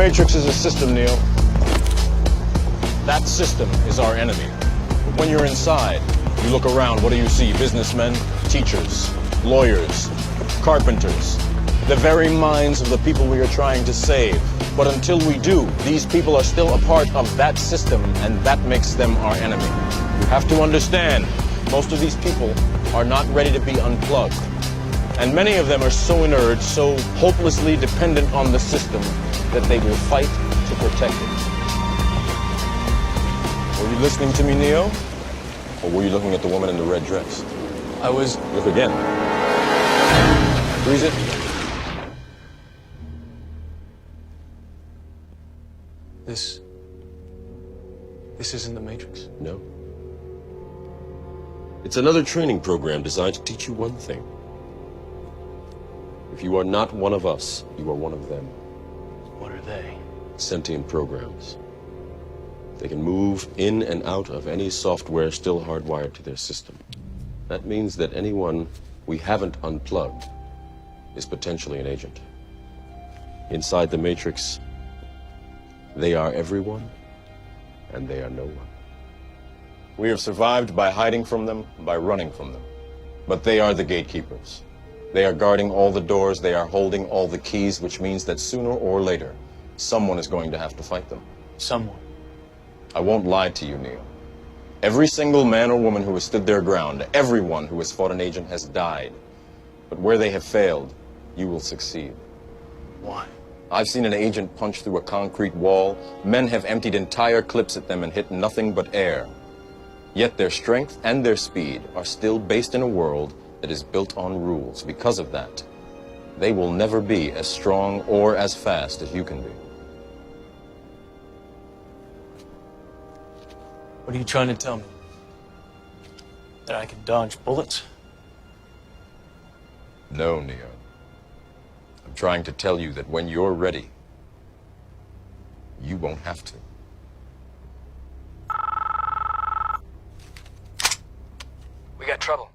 Matrix is a system, Neo. That system is our enemy. But when you're inside, you look around, what do you see? Businessmen, teachers, lawyers, carpenters, the very minds of the people we are trying to save. But until we do, these people are still a part of that system, and that makes them our enemy. You have to understand, most of these people are not ready to be unplugged. And many of them are so inert, so hopelessly dependent on the system, that they will fight to protect it. Were you listening to me, Neo? Or were you looking at the woman in the red dress? I was... Look again. Freeze it. This isn't the Matrix. No. It's another training program designed to teach you one thing. If you are not one of us, you are one of them. What are they? Sentient programs. They can move in and out of any software still hardwired to their system. That means that anyone we haven't unplugged is potentially an agent. Inside the Matrix, they are everyone, and they are no one. We have survived by hiding from them, by running from them. But they are the gatekeepers. They are guarding all the doors, they are holding all the keys, which means that sooner or later, someone is going to have to fight them. Someone. I won't lie to you, Neo. Every single man or woman who has stood their ground, everyone who has fought an agent has died. But where they have failed, you will succeed. Why? I've seen an agent punch through a concrete wall. Men have emptied entire clips at them and hit nothing but air. Yet their strength and their speed are still based in a world that is built on rules. Because of that, they will never be as strong or as fast as you can be. What are you trying to tell me? That I can dodge bullets? No, Neo. I'm trying to tell you that when you're ready, you won't have to. We got trouble.